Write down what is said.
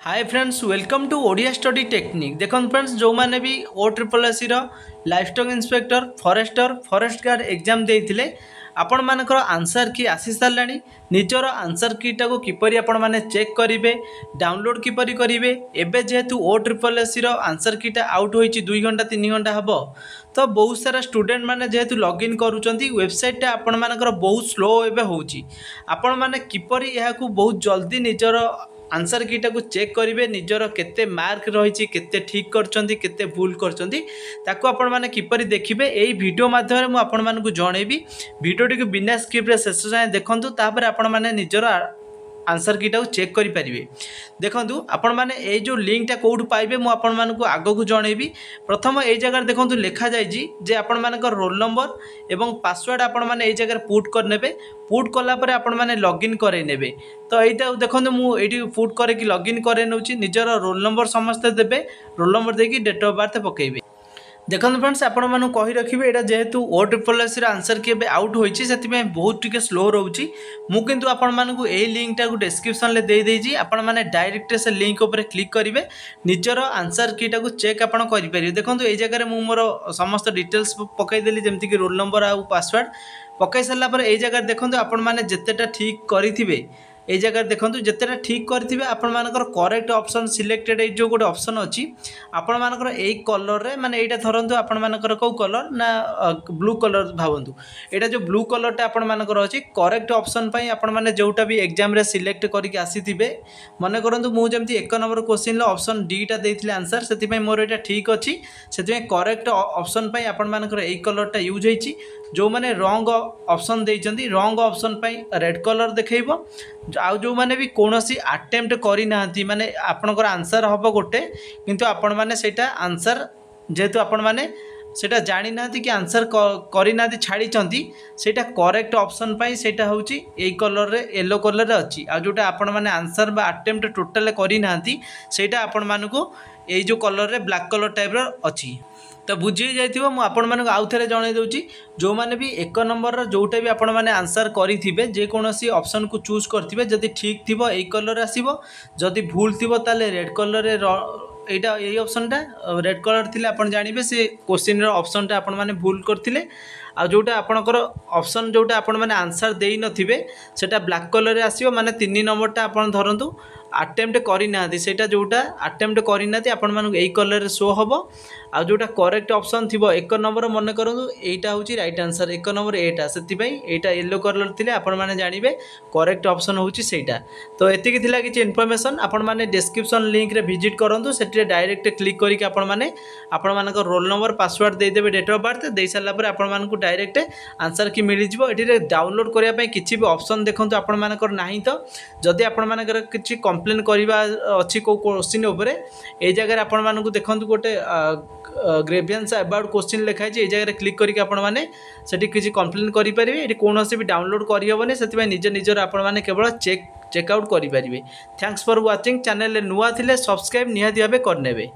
Hi friends welcome to Odia study technique. देखो friends जो मैंने भी OSSC livestock inspector forest guard exam देते आपण मानकर आंसर की आसी साराणी निजर आंसर कीटा को किपरि आपण माने चेक करेंगे डाउनलोड किपरि करेंगे एवं जेहेतु OSSC आंसर कीटा आउट होइछि 2 घंटा 3 घंटा हम तो बहुत सारा स्टूडेंट माने जेहेतु लॉगिन करूचंती वेबसाइट टा आपण मानकर बहुत स्लो एवं होउछि आपण माने किपरि यहा को बहुत जल्दी निजर आंसर कीटा को चेक करेंगे निजर केते मार्क रही केते ठीक करचंती केते भूल करचंती ताको आपण माने किपरि देखिबे एई वीडियो माध्यम मु आपण मानकु जणेबी वीडियोटी को बिना स्किप रे शेष जाए देखंतु तापर आपण माने निजर आंसर कीटा को चेक करि परिबे। देखंतु आपण माने ए जो लिंक टा कोड पाइबे मु आपण मानकु आगो को जणेबी। प्रथम ए जगह देखंतु लिखा जायछि जे आपण मानकर रोल नंबर एवं पासवर्ड आपण माने ए जगह पुट कर नेबे। पुट कला परे आपण माने लॉगिन करे नेबे। तो एटा देखंतु मु एटी पुट करे कि लॉगिन करे नउछि निजर रोल नंबर समस्त देबे रोल नंबर देकी डेट ऑफ बर्थ पकेबे। देखो फ्रेंड्स आपण मानू कही रखिए यहाँ जेहेतु OSSC आंसर की आउट होती से बहुत टिके स्लो रोचे मुझे आपण मानू यही लिंक टाक डिस्क्रिप्शन में दे देजी आपण माने डायरेक्ट से लिंक उपर क्लिक करेंगे निजर आंसर कीटा को चेक आप करेंगे। देखो ये जगह मुझ मोर समस्त डिटेल्स पकईदेली जमीक रोल नंबर आ पासवर्ड पकई सारापर ये जगह देखो आपण मैंने जितेटा ठीक करेंगे ये जगह देखो जितेटा ठीक करेंगे आपण मानकर करेक्ट ऑप्शन सिलेक्टेड जो गोटे ऑप्शन अच्छी आपण मानकर यही कलर रे माने एटा धरंतु आपण मानकर को कलर ना ब्लू कलर भावंतु एटा जो ब्लू कलरटा आपण मानकर अछि करेक्ट ऑप्शन पई आपण माने जोटा भी एग्जाम रे सिलेक्ट करके आसीथिबे मने करंतु मु जेमति 1 नंबर क्वेश्चन लो ऑप्शन डी टा देथिले आंसर सेति पई मोर एटा ठीक अछि सेति पई करेक्ट ऑप्शन पई आपण मानकर एई कलरटा यूज होईछि जो माने रॉन्ग ऑप्शन देइचंती रॉन्ग ऑप्शन पई रेड कलर देखैबो आउ जो माने भी कोनोसी अटेम्प्ट करि नाहंती माने आपनकर आंसर हबो गोटे किंतु आपण माने सेटा आंसर जेहेतु आपण माने सेटा जानि नाहंती कि आंसर करि नाहंती छाड़ी चंती सेटा करेक्ट ऑप्शन पाई सेटा होउची एई कलर रे येलो कलर रे अछि आ जोटा आपण माने आंसर बा अटेम्प्ट टोटल करि नाहंती सेटा आपण मानकु एई जो कलर रे ब्लैक कलर टाइप रो अछि तो बुझी जाइथिबो मु आपण मानक आउ थरे जणाई दउची जो माने भी 1 नंबर जोटा भी आपण माने आंसर करिथिबे जे कोनोसी ऑप्शन को चूज करथिबे जदि ठीक थिबो एई कलर आसीबो जदि भूल थिबो ताले रेड कलर रे एटा यही ऑप्शन टा रेड कलर थिले आपण जानिबे से क्वेश्चन रो ऑप्शन टा आपण माने भूल करथिले आ जोटा आपणकर ऑप्शन जोटा आपण माने आंसर देई नथिबे सेटा ब्लैक कलर रे आसीबो माने 3 नंबर टा आपण धरंतु अटेम्प्ट करि नाथि सेटा जोटा अटेम्प्ट करि नाथि आपण मानक एई कलर रे शो हबो आ जोटा करेक्ट ऑप्शन थिबो 1 नंबर मन करंतु एटा होची राइट आंसर 1 नंबर एटा सेति पई एटा येलो कलर थिले आपण माने जानिबे करेक्ट ऑप्शन होची सेटा। तो एतिकी थिला किछि इन्फॉर्मेशन आपण माने डिस्क्रिप्शन लिंक रे विजिट करंतु सेठी डायरेक्ट क्लिक करिके आपण मानक रोल नंबर पासवर्ड दे देबे डेट ऑफ बर्थ दे साला पर आपण मानकु डायरेक्ट आंसर की मिल जिवो। एठी डाउनलोड करिया पई किछि भी ऑप्शन देखंतु आपण मानकर नाही तो जदि आपण मानकर किछि कंप्लेन करिवा अछि को क्वेश्चन ऊपर ए जगह आपण मानकु देखंतु गोटे ग्रेवियंस अबाउट क्वेश्चन लिखाई ए जगह क्लिक करके आपण माने सेठी किछि कंप्लेन करि परिबे एठी कोनोसी भी डाउनलोड करि होबने सेति पई निज निजर आपण माने केवल चेकआउट करि परिबे। थैंक्स फॉर वाचिंग चैनल नुआ थिले सब्सक्राइब निहाती भाबे करनेबे।